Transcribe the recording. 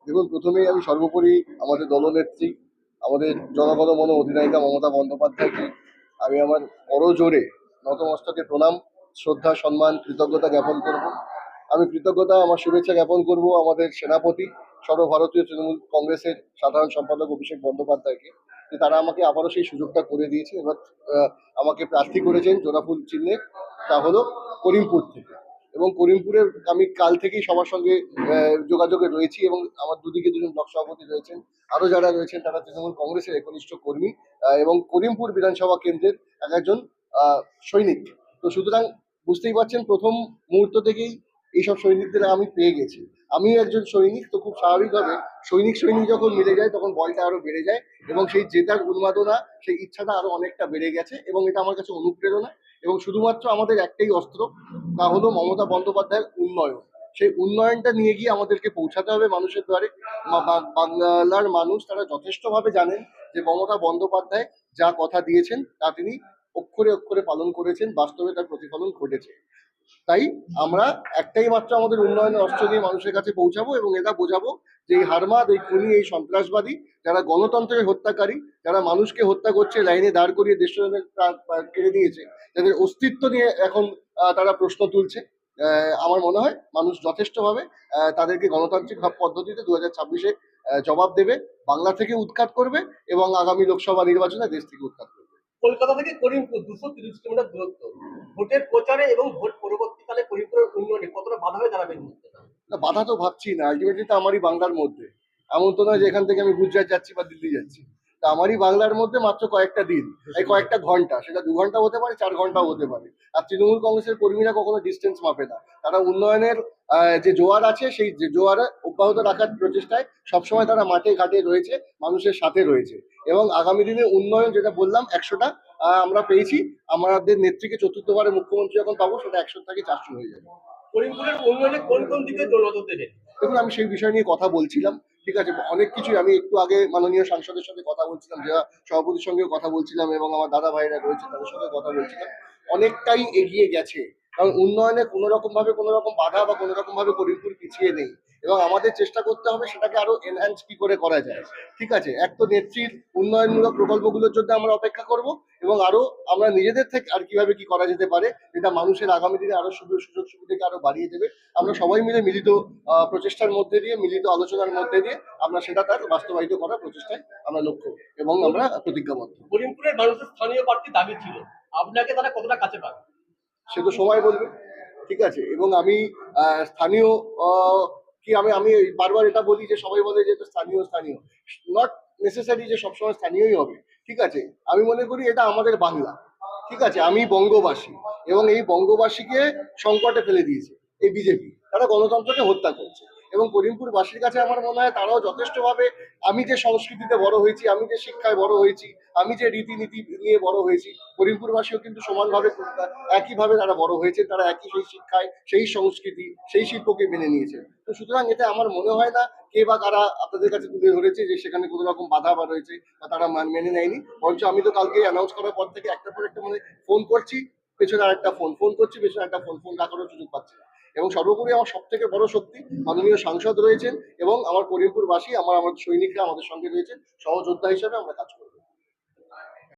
দেখুন, প্রথমেই আমি সর্বোপরি আমাদের দলনেত্রী, আমাদের জনগণমন অধিনায়িকা মমতা বন্দ্যোপাধ্যায়কে আমি আমার করজোড়ে নতমস্তকে প্রণাম, শ্রদ্ধা, সম্মান, কৃতজ্ঞতা জ্ঞাপন করব। আমি কৃতজ্ঞতা, আমার শুভেচ্ছা জ্ঞাপন করব আমাদের সেনাপতি, সর্বভারতীয় তৃণমূল কংগ্রেসের সাধারণ সম্পাদক অভিষেক বন্দ্যোপাধ্যায়কে, যে তারা আমাকে আবারও সেই সুযোগটা করে দিয়েছে। এবার আমাকে প্রার্থী করেছেন জোড়াফুল চিহ্নে, তা হলো করিমপুর থেকে। এবং করিমপুরের আমি কাল থেকেই সবার সঙ্গে যোগাযোগে রয়েছি, এবং আমার দুদিকে দুজন ব্লক সভাপতি রয়েছেন, আরো যারা রয়েছেন তারা তৃণমূল কংগ্রেসের একনিষ্ঠ কর্মী, এবং করিমপুর বিধানসভা কেন্দ্রের একজন সৈনিক। তো সুতরাং বুঝতেই পারছেন, প্রথম মুহূর্ত থেকেই এইসব সৈনিকদের আমি পেয়ে গেছি। আমি একজন সৈনিক, তো খুব স্বাভাবিকভাবে সৈনিক সৈনিক যখন মিলে যায় তখন বলটা আরো বেড়ে যায়, এবং সেই জেতার উন্মাদনা, সেই ইচ্ছাটা আরো অনেকটা বেড়ে গেছে, এবং এটা আমার কাছে অনুপ্রেরণা। এবং শুধুমাত্র আমাদের একটাই অস্ত্র, তা হলো মমতা বন্দ্যোপাধ্যায়ের উন্নয়ন। সেই উন্নয়নটা নিয়ে গিয়ে আমাদেরকে পৌঁছাতে হবে মানুষের দ্বারে। বাংলার মানুষ তারা যথেষ্টভাবে জানেন যে মমতা বন্দ্যোপাধ্যায় যা কথা দিয়েছেন তা তিনি অক্ষরে অক্ষরে পালন করেছেন, বাস্তবে তার প্রতিফলন ঘটেছে। তাই আমরা একটাই মাত্র আমাদের উন্নয়নের অস্ত্র দিয়ে মানুষের কাছে পৌঁছাবো, এবং এটা বোঝাবো যে এই হারমাদ, এই খুনি, এই সন্ত্রাসবাদী, যারা গণতন্ত্রের হত্যাকারী, যারা মানুষকে হত্যা করছে, লাইনে দাঁড় করিয়ে দেশ কেড়ে নিয়েছে, যাদের অস্তিত্ব নিয়ে এখন তারা প্রশ্ন তুলছে, আমার মনে হয় মানুষ যথেষ্টভাবে তাদেরকে গণতান্ত্রিক পদ্ধতিতে 2026-এ জবাব দেবে, বাংলা থেকে উৎখাত করবে, এবং আগামী লোকসভা নির্বাচনে দেশ থেকে উৎখাত করবে। কলকাতা থেকে করিমপুর 230 কিলোমিটার দূরত্ব, ভোটের প্রচারে এবং ভোট পরবর্তীকালে করিমপুরের উন্নয়নে কতটা বাধা হয়ে দাঁড়াবে? না, বাধা তো ভাবছি না, আলটিমেটলি তো আমারই বাংলার মধ্যে। এমন তো নয় যে এখান থেকে আমি গুজরাট যাচ্ছি বা দিল্লি যাচ্ছি। তা আমারই বাংলার মধ্যে মাত্র কয়েকটা দিন, এই কয়েকটা ঘন্টা, সেটা 2 ঘন্টা হতে পারে, 4 ঘন্টাও হতে পারে। আর তৃণমূল কংগ্রেসের কর্মীরা কখনো ডিস্টেন্স মাপে না, তারা উন্নয়নের যে জোয়ার আছে সেই যে জোয়ার অব্যাহত রাখার প্রচেষ্টায় সবসময় তারা মাঠে ঘাটে রয়েছে, মানুষের সাথে রয়েছে। এবং আগামী দিনে উন্নয়ন, যেটা বললাম 100টা আমরা পেয়েছি, আমাদের নেত্রীকে চতুর্থবারে মুখ্যমন্ত্রী যখন পাবো, সেটা 100 থেকে 400 হয়ে যাবে। করিমপুরের উন্নয়নে কোন কোন দিকে নজর দেবেন? দেখুন, আমি সেই বিষয় নিয়ে কথা বলছিলাম, ঠিক আছে, অনেক কিছুই। আমি একটু আগে মাননীয় সাংসদের সাথে কথা বলছিলাম, যারা সভাপতির সঙ্গেও কথা বলছিলাম, এবং আমার দাদা ভাইরা রয়েছে তাদের সঙ্গে কথা বলছিলাম। অনেকটাই এগিয়ে গেছে, কারণ উন্নয়নে কোনো রকম ভাবে কোনো রকম বাধা বা কোনো রকম ভাবে করিমপুর পিছিয়ে নেই, এবং আমাদের চেষ্টা করতে হবে সেটাকে আরো এনহ্যান্স কি করে করা যায়। ঠিক আছে, এক তো নেত্রীর উন্নয়নমূলক প্রকল্পগুলোর জন্য আমরা অপেক্ষা করব, এবং আরো আমরা নিজেদের থেকে আর কিভাবে কি করা যেতে পারে, যেটা মানুষের আগামী দিনে আরো সুযোগ সুবিধাকে আরো বাড়িয়ে দেবে। আমরা সবাই মিলে মিলিত প্রচেষ্টার মধ্যে দিয়ে, মিলিত আলোচনার মধ্যে দিয়ে আমরা সেটা তার বাস্তবায়িত করার প্রচেষ্টায় আমরা লক্ষ্য এবং আমরা প্রতিজ্ঞাবদ্ধ। করিমপুরের মানুষের স্থানীয় প্রার্থী দাবি ছিল, আপনাকে তারা কতটা কাছে পাবে সে তো সময় বলবে, ঠিক আছে। এবং আমি স্থানীয় কি, আমি আমি বারবার এটা বলি যে সবাই বলে যে স্থানীয় স্থানীয়, নট নেসেসারি যে সবসময় স্থানীয়ই হবে, ঠিক আছে। আমি মনে করি এটা আমাদের বাংলা, ঠিক আছে। আমি বঙ্গবাসী, এবং এই বঙ্গবাসীকে সংকটে ফেলে দিয়েছে এই বিজেপি, তারা গণতন্ত্রকে হত্যা করছে। এবং করিমপুরবাসীর কাছে আমার মনে হয় তারাও যথেষ্টভাবে, আমি যে সংস্কৃতিতে বড় হয়েছি, আমি যে শিক্ষায় বড় হয়েছি, আমি যে রীতিনীতি নিয়ে বড় হয়েছি, করিমপুরবাসীও কিন্তু সমানভাবে একইভাবে তারা বড় হয়েছে, তারা একই সেই শিক্ষায়, সেই সংস্কৃতি, সেই শিল্পকে মেনে নিয়েছে। তো সুতরাং এতে আমার মনে হয় না কে বা কারা আপনাদের কাছে তুলে ধরেছে যে সেখানে কোনো রকম বাধা বা রয়েছে বা তারা মেনে নেয়নি। বরঞ্চ আমি তো কালকে অ্যানাউন্স করার পর থেকে একটার পর একটা মানে ফোন করছি, পেছনে আরেকটা ফোন, ফোন করছি, পেছনে একটা ফোন, ফোন রাখারও সুযোগ পাচ্ছি না। এবং সর্বোপরি আমার সব থেকে বড় শক্তি মাননীয় সাংসদ রয়েছেন, এবং আমার করিমপুরবাসী, আমার সৈনিকরা আমাদের সঙ্গে রয়েছেন, সহযোদ্ধা হিসেবে আমরা কাজ করবো।